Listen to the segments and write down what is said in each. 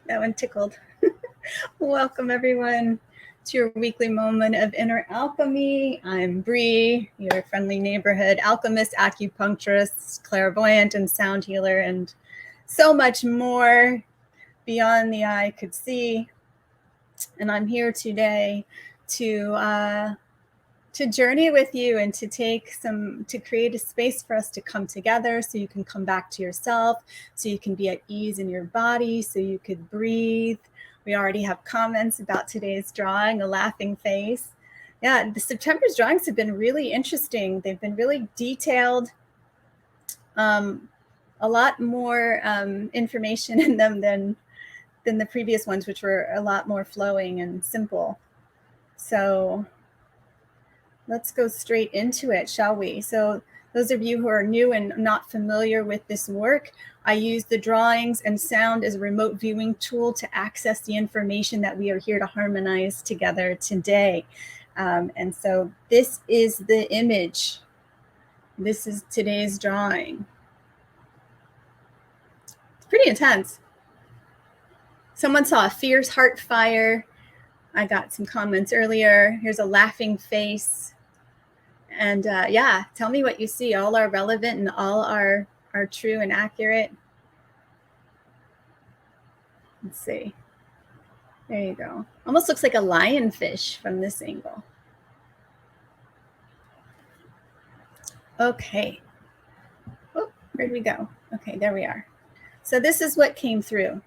That one tickled. Welcome everyone to your weekly moment of inner alchemy. I'm Bree, your friendly neighborhood alchemist, acupuncturist, clairvoyant, and sound healer, and so much more beyond the eye could see. And I'm here today to journey with you and to create a space for us to come together so you can come back to yourself, so you can be at ease in your body, so you could breathe. We already have comments about today's drawing, a laughing face. Yeah, the September's drawings have been really interesting. They've been really detailed, a lot more information in them than the previous ones, which were a lot more flowing and simple. So let's go straight into it, shall we? So those of you who are new and not familiar with this work, I use the drawings and sound as a remote viewing tool to access the information that we are here to harmonize together today. And so this is the image. This is today's drawing. It's pretty intense. Someone saw a fierce heart fire. I got some comments earlier. Here's a laughing face. And yeah, tell me what you see. All are relevant and all are true and accurate. Let's see. There you go. Almost looks like a lionfish from this angle. Okay. Oh, where'd we go? Okay, there we are. So this is what came through.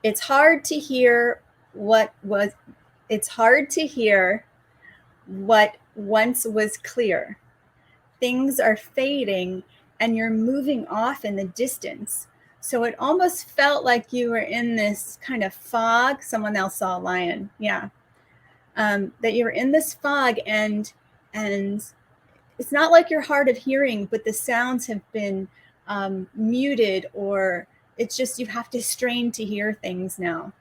It's hard to hear what once was clear. Things are fading and you're moving off in the distance. So it almost felt like you were in this kind of fog. Someone else saw a lion. Yeah. That you were in this fog and it's not like you're hard of hearing, but the sounds have been muted, or it's just you have to strain to hear things now.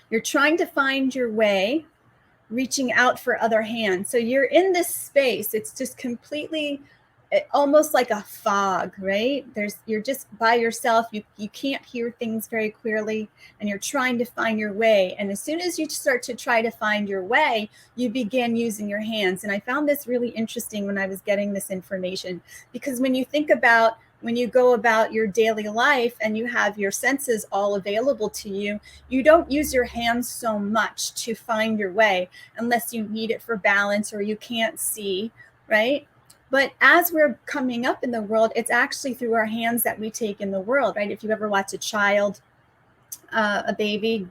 You're trying to find your way, reaching out for other hands. So you're in this space. It's just completely almost like a fog, right? You're just by yourself. You can't hear things very clearly, and you're trying to find your way. And as soon as you start to try to find your way, you begin using your hands. And I found this really interesting when I was getting this information, because when you think about when you go about your daily life and you have your senses all available to you, you don't use your hands so much to find your way unless you need it for balance or you can't see, right? But as we're coming up in the world, it's actually through our hands that we take in the world, right? If you ever watch a child, a baby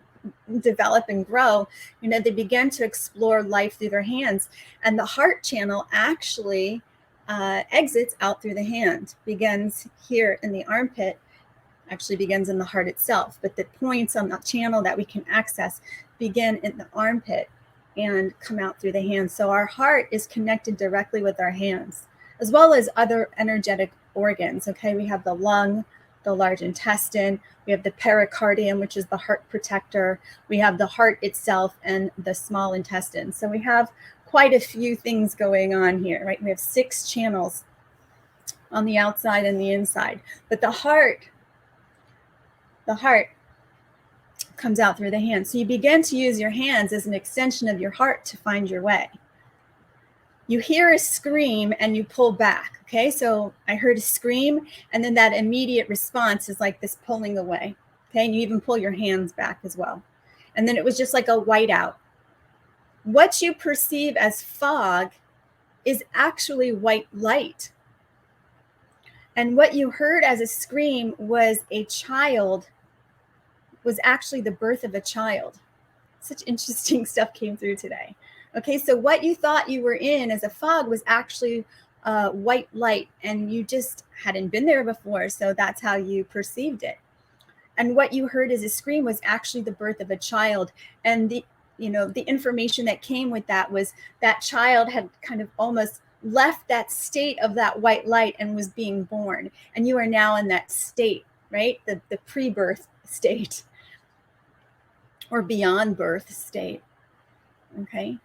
develop and grow, they begin to explore life through their hands. And the heart channel actually exits out through the hand, begins here in the armpit, actually begins in the heart itself, but the points on the channel that we can access begin in the armpit and come out through the hands. So our heart is connected directly with our hands, as well as other energetic organs. Okay, we have the lung, the large intestine, we have the pericardium, which is the heart protector, we have the heart itself, and the small intestine. So we have quite a few things going on here, right? We have 6 channels on the outside and the inside, but the heart comes out through the hands. So you begin to use your hands as an extension of your heart to find your way. You hear a scream and you pull back. Okay, so I heard a scream, and then that immediate response is like this pulling away. Okay, and you even pull your hands back as well. And then it was just like a whiteout. What you perceive as fog is actually white light. And what you heard as a scream was actually the birth of a child. Such interesting stuff came through today. Okay, so what you thought you were in as a fog was actually white light, and you just hadn't been there before, so that's how you perceived it. And what you heard as a scream was actually the birth of a child. And the information that came with that was that child had kind of almost left that state of that white light and was being born. And you are now in that state, right? The pre-birth state or beyond birth state. Okay.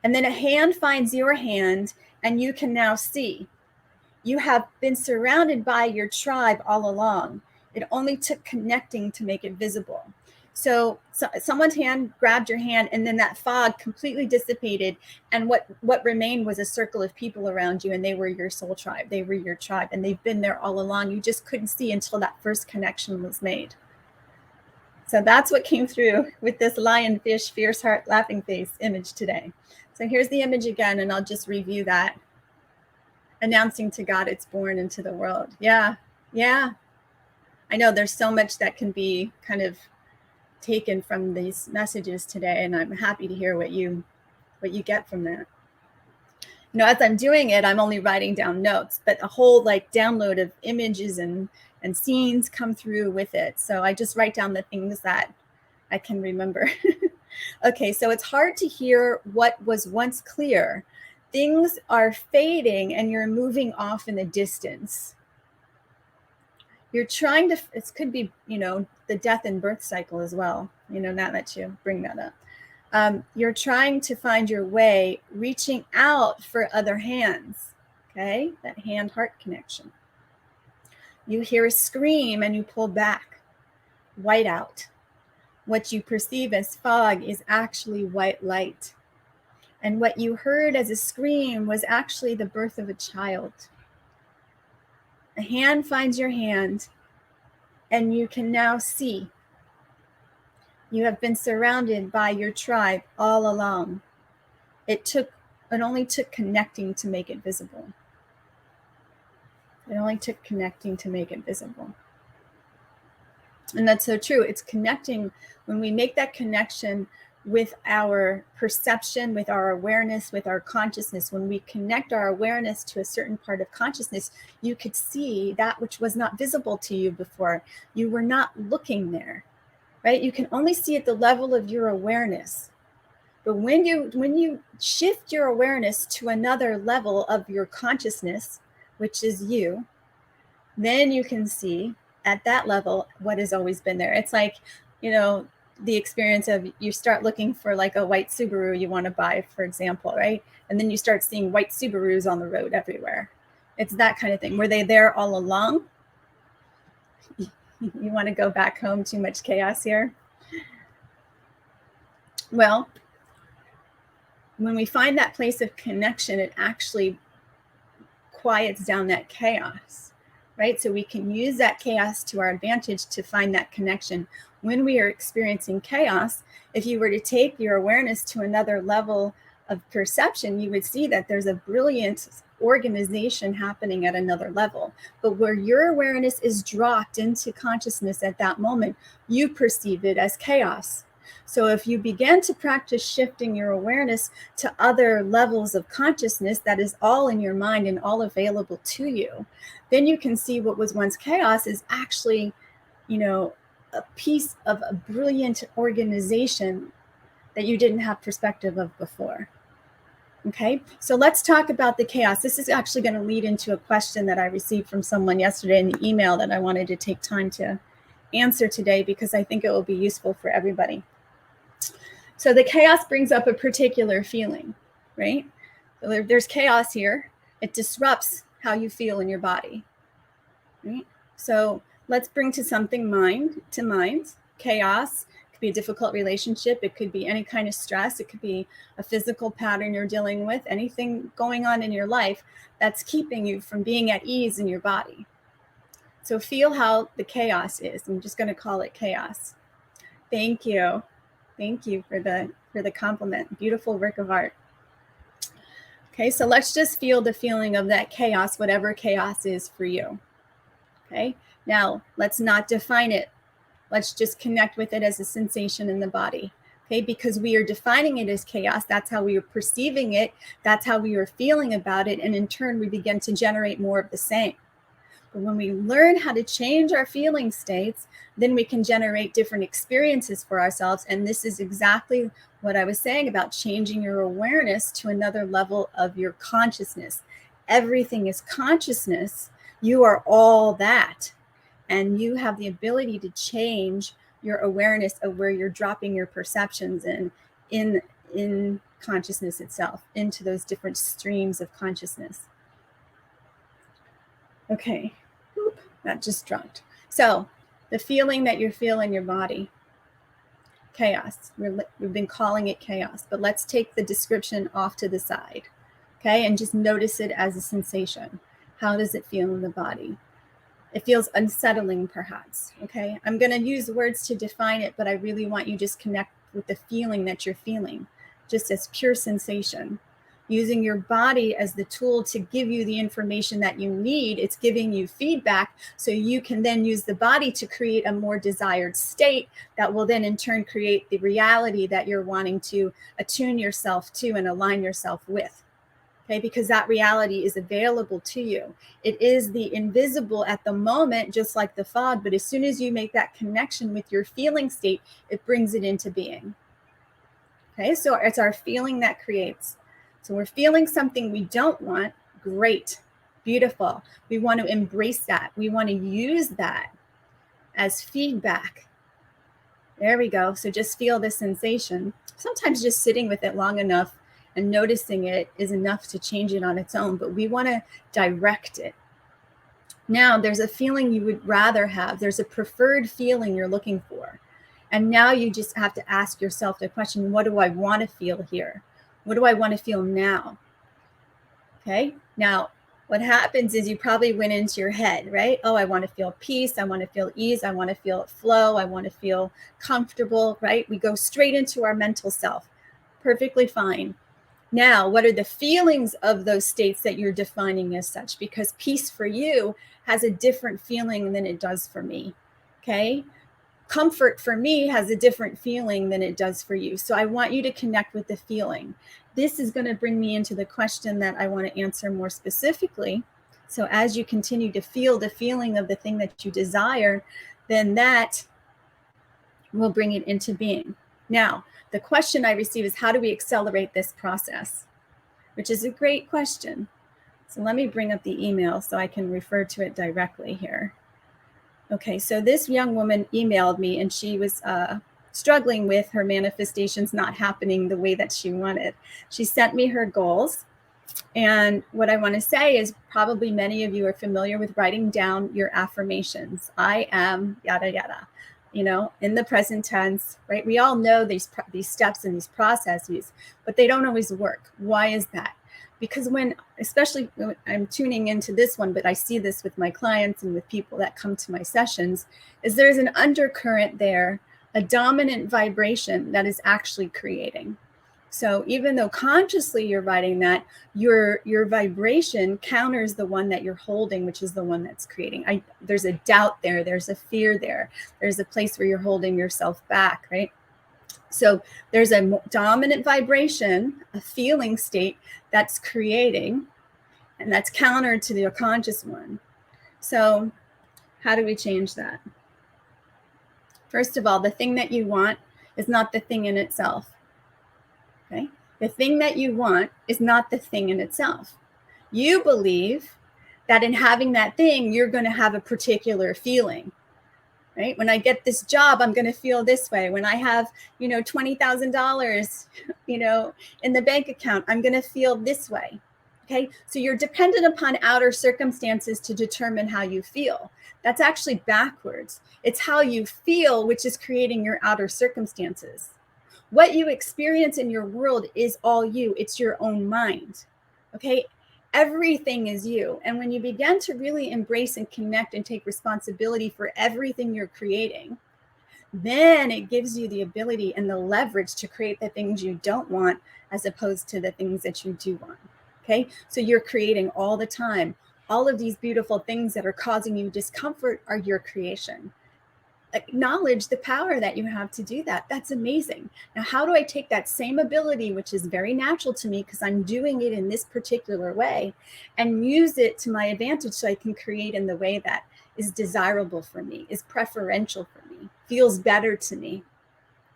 And then a hand finds your hand and you can now see. You have been surrounded by your tribe all along. It only took connecting to make it visible. So someone's hand grabbed your hand, and then that fog completely dissipated, and what remained was a circle of people around you, and they were your soul tribe. They were your tribe, and they've been there all along. You just couldn't see until that first connection was made. So that's what came through with this lionfish, fierce heart, laughing face image today. So here's the image again, and I'll just review that. Announcing to God it's born into the world. Yeah. I know there's so much that can be kind of taken from these messages today, and I'm happy to hear what you get from that. You know, as I'm doing it, I'm only writing down notes, but a whole like download of images and scenes come through with it. So I just write down the things that I can remember. Okay, so it's hard to hear what was once clear. Things are fading and you're moving off in the distance. You're trying to, it could be, you know, the death and birth cycle as well, you know, now that you bring that up. You're trying to find your way, reaching out for other hands, okay? That hand-heart connection. You hear a scream and you pull back, white out. What you perceive as fog is actually white light. And what you heard as a scream was actually the birth of a child. A hand finds your hand, and you can now see. You have been surrounded by your tribe all along. It only took connecting to make it visible. It only took connecting to make it visible. And that's so true. It's connecting. When we make that connection with our perception, with our awareness, with our consciousness, when we connect our awareness to a certain part of consciousness, you could see that which was not visible to you before. You were not looking there, right? You can only see at the level of your awareness. But when you shift your awareness to another level of your consciousness, which is you, then you can see at that level what has always been there. It's like, you know, the experience of you start looking for like a white Subaru you want to buy, for example, right? And then you start seeing white Subarus on the road everywhere. It's that kind of thing. Were they there all along? You want to go back home? Too much chaos here? Well, when we find that place of connection, it actually quiets down that chaos, right? So we can use that chaos to our advantage to find that connection. When we are experiencing chaos, if you were to take your awareness to another level of perception, you would see that there's a brilliant organization happening at another level. But where your awareness is dropped into consciousness at that moment, you perceive it as chaos. So if you begin to practice shifting your awareness to other levels of consciousness that is all in your mind and all available to you, then you can see what was once chaos is actually, you know, a piece of a brilliant organization that you didn't have perspective of before. Okay, so let's talk about the chaos. This is actually going to lead into a question that I received from someone yesterday in the email that I wanted to take time to answer today because I think it will be useful for everybody. So the chaos brings up a particular feeling, right? So there's chaos here. It disrupts how you feel in your body, right? So let's bring to something mind. Chaos could be a difficult relationship. It could be any kind of stress. It could be a physical pattern you're dealing with, anything going on in your life that's keeping you from being at ease in your body. So feel how the chaos is. I'm just going to call it chaos. Thank you. Thank you for the compliment. Beautiful work of art. Okay, so let's just feel the feeling of that chaos, whatever chaos is for you. Okay, now let's not define it. Let's just connect with it as a sensation in the body. Okay, because we are defining it as chaos. That's how we are perceiving it. That's how we are feeling about it. And in turn, we begin to generate more of the same. But when we learn how to change our feeling states, then we can generate different experiences for ourselves. And this is exactly what I was saying about changing your awareness to another level of your consciousness. Everything is consciousness. You are all that. And you have the ability to change your awareness of where you're dropping your perceptions in consciousness itself, into those different streams of consciousness. Okay, that just dropped. So The feeling that you feel in your body. Chaos. We've been calling it chaos, but let's take the description off to the side, okay? And just notice it as a sensation. How does it feel in the body? It feels unsettling, perhaps, okay? I'm going to use words to define it, but I really want you to just connect with the feeling that you're feeling, just as pure sensation. Using your body as the tool to give you the information that you need. It's giving you feedback so you can then use the body to create a more desired state that will then in turn create the reality that you're wanting to attune yourself to and align yourself with. Okay, because that reality is available to you. It is the invisible at the moment, just like the fog, but as soon as you make that connection with your feeling state, it brings it into being. Okay, so it's our feeling that creates. So we're feeling something we don't want. Great, beautiful. We want to embrace that. We want to use that as feedback. There we go. So just feel the sensation. Sometimes just sitting with it long enough and noticing it is enough to change it on its own, but we want to direct it. Now there's a feeling you would rather have. There's a preferred feeling you're looking for. And now you just have to ask yourself the question, what do I want to feel here? What do I want to feel now? Okay. Now, what happens is you probably went into your head, right? Oh, I want to feel peace. I want to feel ease. I want to feel flow. I want to feel comfortable, right? We go straight into our mental self. Perfectly fine. Now, what are the feelings of those states that you're defining as such? Because peace for you has a different feeling than it does for me. Okay. Comfort for me has a different feeling than it does for you. So I want you to connect with the feeling. This is going to bring me into the question that I want to answer more specifically. So as you continue to feel the feeling of the thing that you desire, then that will bring it into being. Now, the question I receive is, how do we accelerate this process? Which is a great question. So let me bring up the email so I can refer to it directly here. Okay, so this young woman emailed me and she was struggling with her manifestations not happening the way that she wanted. She sent me her goals. And what I want to say is probably many of you are familiar with writing down your affirmations. I am yada, yada, in the present tense, right? We all know these steps and these processes, but they don't always work. Why is that? Because especially when I'm tuning into this one, but I see this with my clients and with people that come to my sessions, is there's an undercurrent there, a dominant vibration that is actually creating. So even though consciously you're writing that, your vibration counters the one that you're holding, which is the one that's creating. There's a doubt there. There's a fear there. There's a place where you're holding yourself back, right? So there's a dominant vibration, a feeling state that's creating, and that's counter to the conscious one. So how do we change that? First of all, the thing that you want is not the thing in itself. Okay? The thing that you want is not the thing in itself. You believe that in having that thing, you're going to have a particular feeling. Right? When I get this job, I'm going to feel this way. When I have, $20,000, in the bank account, I'm going to feel this way. Okay. So you're dependent upon outer circumstances to determine how you feel. That's actually backwards. It's how you feel, which is creating your outer circumstances. What you experience in your world is all you. It's your own mind. Okay. Everything is you. And when you begin to really embrace and connect and take responsibility for everything you're creating, then it gives you the ability and the leverage to create the things you don't want as opposed to the things that you do want. Okay. So you're creating all the time. All of these beautiful things that are causing you discomfort are your creation. Acknowledge the power that you have to do that. That's amazing. Now, how do I take that same ability, which is very natural to me because I'm doing it in this particular way, and use it to my advantage so I can create in the way that is desirable for me, is preferential for me, feels better to me,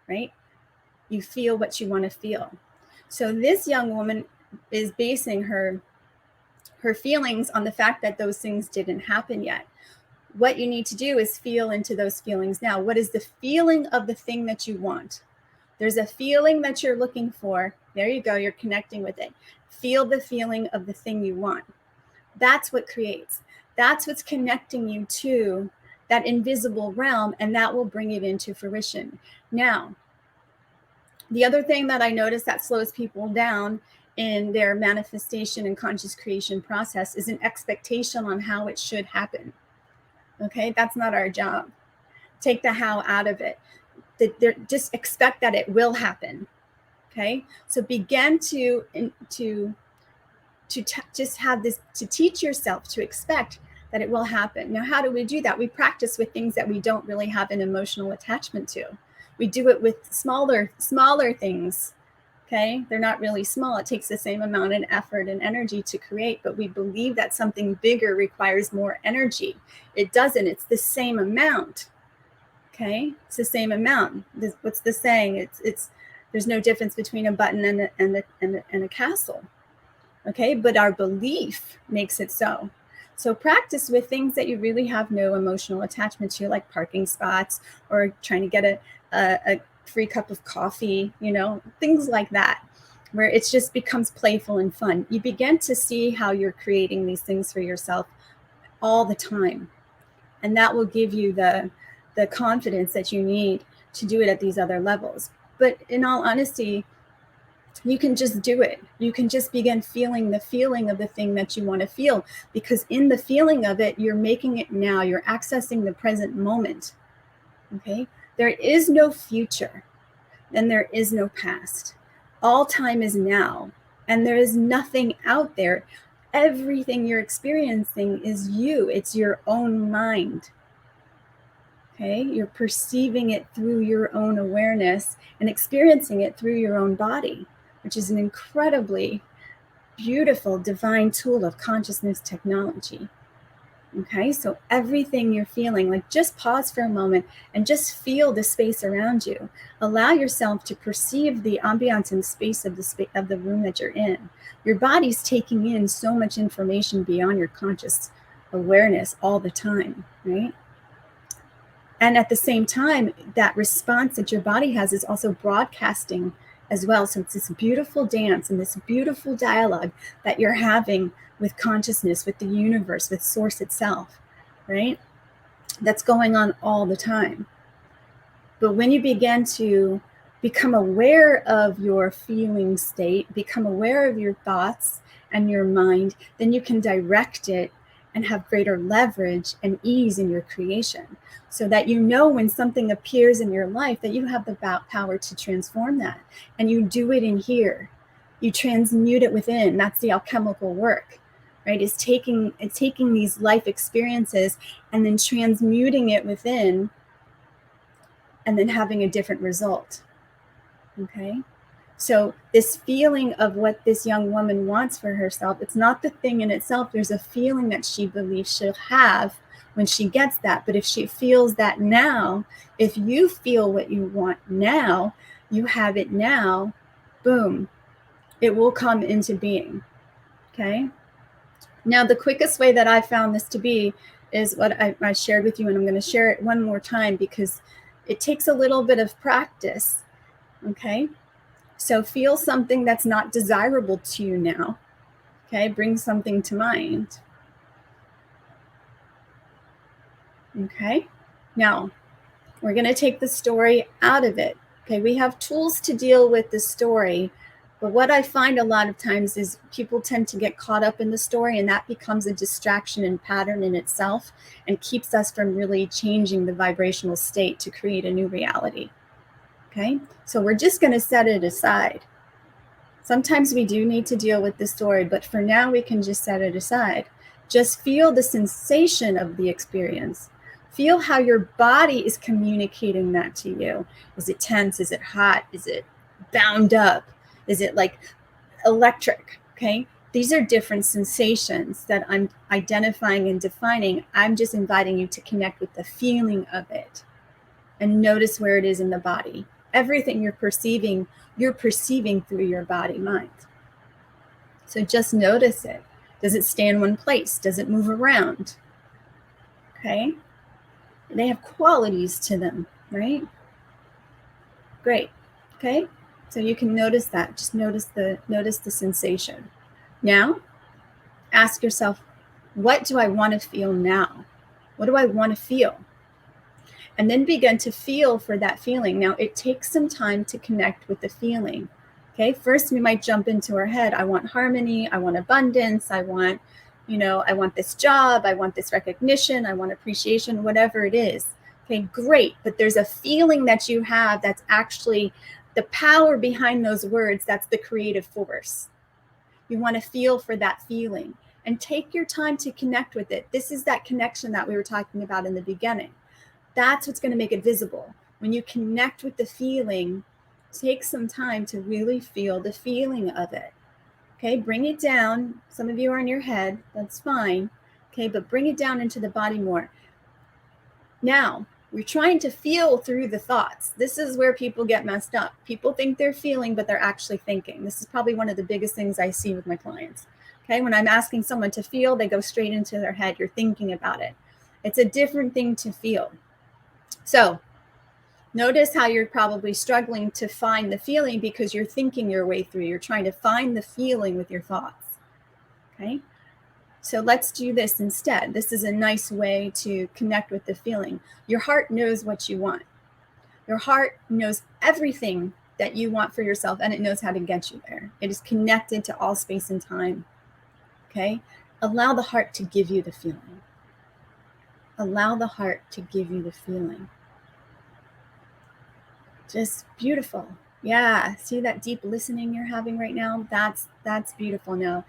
right? You feel what you want to feel. So this young woman is basing her feelings on the fact that those things didn't happen yet. What you need to do is feel into those feelings now. What is the feeling of the thing that you want? There's a feeling that you're looking for. There you go. You're connecting with it. Feel the feeling of the thing you want. That's what creates. That's what's connecting you to that invisible realm, and that will bring it into fruition. Now, the other thing that I notice that slows people down in their manifestation and conscious creation process is an expectation on how it should happen. Okay, that's not our job. Take the how out of it. Just expect that it will happen. Okay, so begin to just have this, to teach yourself to expect that it will happen. Now, how do we do that? We practice with things that we don't really have an emotional attachment to. We do it with smaller things. Okay, they're not really small. It takes the same amount of effort and energy to create, but we believe that something bigger requires more energy. It doesn't. It's the same amount. Okay, it's the same amount. What's the saying? It's there's no difference between a button and a castle. Okay, but our belief makes it so. So practice with things that you really have no emotional attachment to, like parking spots or trying to get a free cup of coffee, things like that, where it just becomes playful and fun. You begin to see how you're creating these things for yourself all the time. And that will give you the confidence that you need to do it at these other levels. But in all honesty, you can just do it. You can just begin feeling the feeling of the thing that you want to feel, because in the feeling of it, you're making it now. You're accessing the present moment. Okay? There is no future, and there is no past. All time is now, and there is nothing out there. Everything you're experiencing is you. It's your own mind. Okay? You're perceiving it through your own awareness and experiencing it through your own body, which is an incredibly beautiful divine tool of consciousness technology. Okay, so everything you're feeling, like, just pause for a moment and just feel the space around you. Allow yourself to perceive the ambiance and space of the room that you're in. Your body's taking in so much information beyond your conscious awareness all the time, right? And at the same time, that response that your body has is also broadcasting as well. So it's this beautiful dance and this beautiful dialogue that you're having with consciousness, with the universe, with source itself, right? That's going on all the time. But when you begin to become aware of your feeling state, become aware of your thoughts and your mind, then you can direct it and have greater leverage and ease in your creation, so that when something appears in your life, that you have the power to transform that. And you do it in here. You transmute it within. That's the alchemical work, right? It's taking these life experiences and then transmuting it within, and then having a different result. Okay? So this feeling of what this young woman wants for herself, it's not the thing in itself. There's a feeling that she believes she'll have when she gets that. But if she feels that now, if you feel what you want now, you have it now, boom, it will come into being. Okay? Now, the quickest way that I found this to be is what I shared with you, and I'm going to share it one more time because it takes a little bit of practice. Okay? So feel something that's not desirable to you now. Okay, bring something to mind. Okay, now we're going to take the story out of it. Okay, we have tools to deal with the story, but what I find a lot of times is people tend to get caught up in the story, and that becomes a distraction and pattern in itself and keeps us from really changing the vibrational state to create a new reality. Okay, so we're just going to set it aside. Sometimes we do need to deal with the story, but for now we can just set it aside. Just feel the sensation of the experience. Feel how your body is communicating that to you. Is it tense? Is it hot? Is it bound up? Is it like electric? Okay, these are different sensations that I'm identifying and defining. I'm just inviting you to connect with the feeling of it and notice where it is in the body. Everything you're perceiving through your body mind. So just notice it. Does it stay in one place? Does it move around? Okay. They have qualities to them, right? Great. Okay. So you can notice that. Just notice the sensation. Now, ask yourself, what do I want to feel now? What do I want to feel? and then begin to feel for that feeling. Now, it takes some time to connect with the feeling. Okay, first we might jump into our head. I want harmony, I want abundance, I want, I want this job, I want this recognition, I want appreciation, whatever it is. Okay, great. But there's a feeling that you have that's actually the power behind those words. That's the creative force. You want to feel for that feeling and take your time to connect with it. This is that connection that we were talking about in the beginning. That's what's going to make it visible. When you connect with the feeling, take some time to really feel the feeling of it. Okay, bring it down. Some of you are in your head. That's fine. Okay, but bring it down into the body more. Now, we're trying to feel through the thoughts. This is where people get messed up. People think they're feeling, but they're actually thinking. This is probably one of the biggest things I see with my clients. Okay, when I'm asking someone to feel, they go straight into their head. You're thinking about it. It's a different thing to feel. So notice how you're probably struggling to find the feeling because you're thinking your way through. You're trying to find the feeling with your thoughts. Okay. So let's do this instead. This is a nice way to connect with the feeling. Your heart knows what you want. Your heart knows everything that you want for yourself, and it knows how to get you there. It is connected to all space and time. Okay? Allow the heart to give you the feeling. Allow the heart to give you the feeling. Just beautiful. Yeah, see that deep listening you're having right now? That's beautiful. Now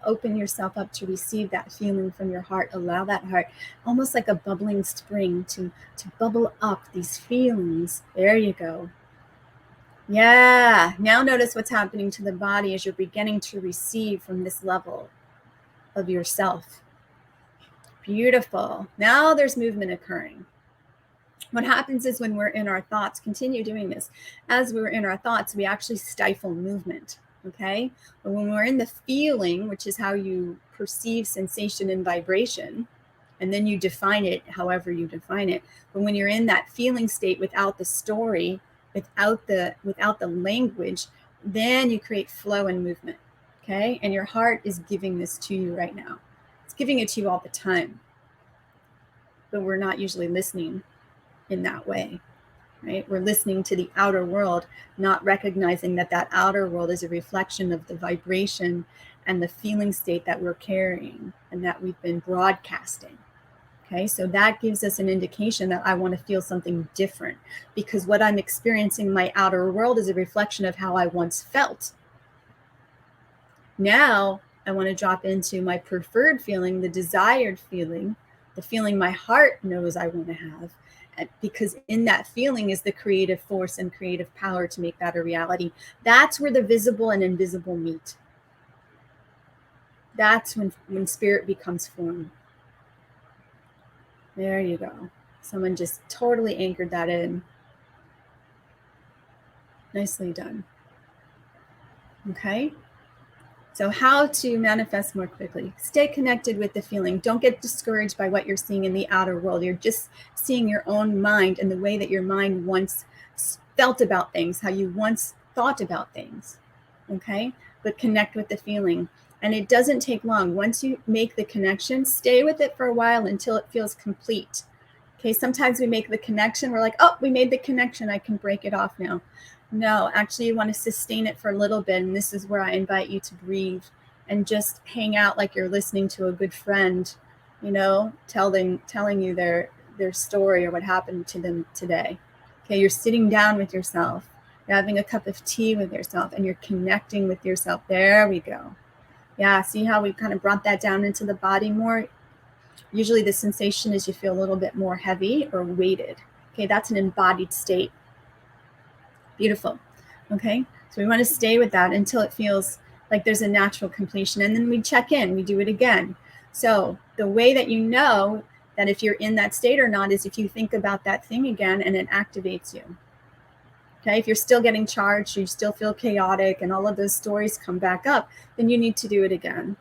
open yourself up to receive that feeling from your heart. Allow that heart, almost like a bubbling spring, to bubble up these feelings. There you go. Yeah, now notice what's happening to the body as you're beginning to receive from this level of yourself. Beautiful. Now there's movement occurring. What happens is when we're in our thoughts, continue doing this. As we're in our thoughts, we actually stifle movement, okay? But when we're in the feeling, which is how you perceive sensation and vibration, and then you define it however you define it. But when you're in that feeling state without the story, without the language, then you create flow and movement, okay? And your heart is giving this to you right now. It's giving it to you all the time. But we're not usually listening in that way, right? We're listening to the outer world, not recognizing that outer world is a reflection of the vibration and the feeling state that we're carrying and that we've been broadcasting. Okay, so that gives us an indication that I want to feel something different, because what I'm experiencing in my outer world is a reflection of how I once felt. Now I want to drop into my preferred feeling, the desired feeling, the feeling my heart knows I want to have. Because in that feeling is the creative force and creative power to make that a reality. That's where the visible and invisible meet. That's when spirit becomes form. There you go. Someone just totally anchored that in. Nicely done. Okay. So how to manifest more quickly? Stay connected with the feeling. Don't get discouraged by what you're seeing in the outer world. You're just seeing your own mind and the way that your mind once felt about things, how you once thought about things. Okay? But connect with the feeling. And it doesn't take long. Once you make the connection, stay with it for a while until it feels complete. Okay, sometimes we make the connection. We're like, oh, we made the connection. I can break it off now. No, actually, you want to sustain it for a little bit. And this is where I invite you to breathe and just hang out like you're listening to a good friend, telling you their story or what happened to them today. Okay, you're sitting down with yourself. You're having a cup of tea with yourself and you're connecting with yourself. There we go. Yeah, see how we kind of brought that down into the body more? Usually the sensation is you feel a little bit more heavy or weighted. Okay, that's an embodied state. Beautiful. Okay, so we want to stay with that until it feels like there's a natural completion. And then we check in, we do it again. So the way that you know that if you're in that state or not is if you think about that thing again and it activates you. Okay, if you're still getting charged, you still feel chaotic and all of those stories come back up, then you need to do it again.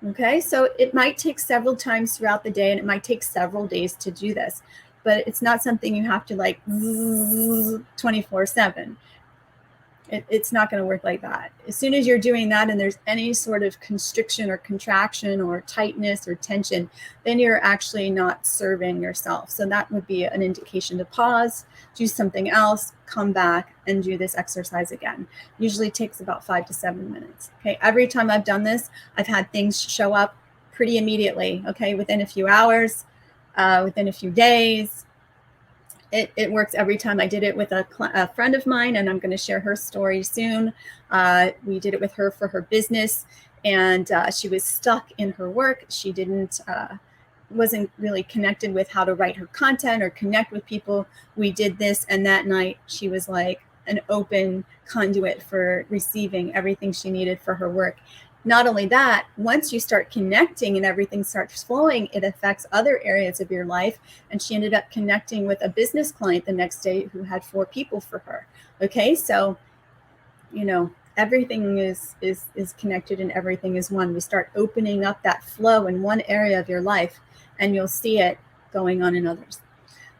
Okay, so it might take several times throughout the day and it might take several days to do this, but it's not something you have to like 24/7. It's not going to work like that. As soon as you're doing that and there's any sort of constriction or contraction or tightness or tension, then you're actually not serving yourself. So that would be an indication to pause, do something else, come back and do this exercise again. Usually takes about 5 to 7 minutes. Okay, every time I've done this, I've had things show up pretty immediately. Okay, within a few hours, within a few days. It works every time. I did it with a friend of mine, and I'm going to share her story soon. We did it with her for her business, and she was stuck in her work. She wasn't really connected with how to write her content or connect with people. We did this, and that night she was like an open conduit for receiving everything she needed for her work. Not only that, once you start connecting and everything starts flowing, it affects other areas of your life. And she ended up connecting with a business client the next day who had 4 people for her. Okay, so, you know, everything is connected and everything is one. We start opening up that flow in one area of your life, and you'll see it going on in others.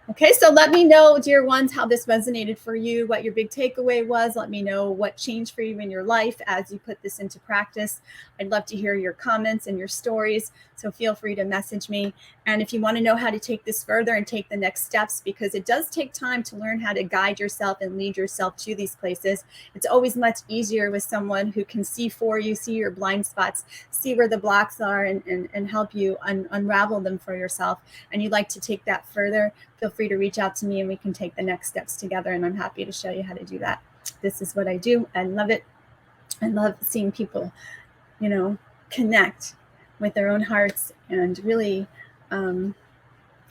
Okay, so let me know, dear ones, how this resonated for you, what your big takeaway was. Let me know what changed for you in your life as you put this into practice. I'd love to hear your comments and your stories, so feel free to message me. And if you want to know how to take this further and take the next steps, because it does take time to learn how to guide yourself and lead yourself to these places. It's always much easier with someone who can see for you, see your blind spots, see where the blocks are, and help you unravel them for yourself. And you'd like to take that further, feel free to reach out to me and we can take the next steps together. And I'm happy to show you how to do that. This is what I do. I love it. I love seeing people, you know, connect with their own hearts and really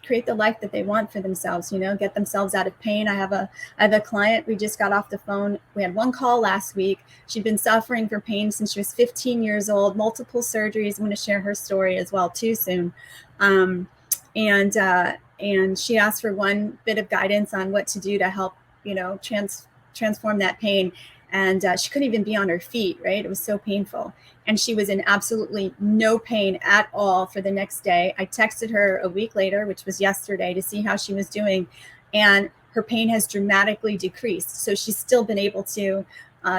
create the life that they want for themselves, you know, get themselves out of pain. I have a client, we just got off the phone. We had one call last week. She'd been suffering from pain since she was 15 years old, multiple surgeries. I'm going to share her story as well too soon. And she asked for one bit of guidance on what to do to help, you know, transform that pain. And she couldn't even be on her feet, right? It was so painful. And she was in absolutely no pain at all for the next day. I texted her a week later, which was yesterday, to see how she was doing. And her pain has dramatically decreased. So she's still been able to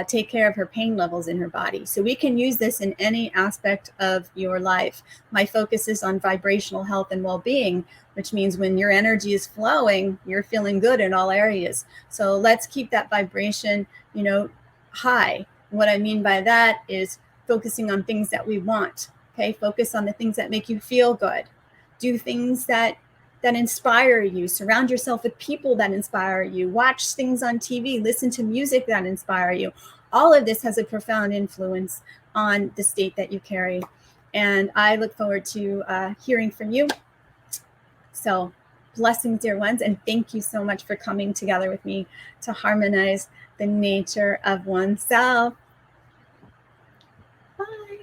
take care of her pain levels in her body. So we can use this in any aspect of your life. My focus is on vibrational health and well-being, which means when your energy is flowing, you're feeling good in all areas. So let's keep that vibration, you know, high. What I mean by that is focusing on things that we want. Okay, focus on the things that make you feel good. Do things that inspire you. Surround yourself with people that inspire you. Watch things on TV. Listen to music that inspire you. All of this has a profound influence on the state that you carry. And I look forward to hearing from you. So blessings, dear ones, and thank you so much for coming together with me to harmonize the nature of oneself. Bye.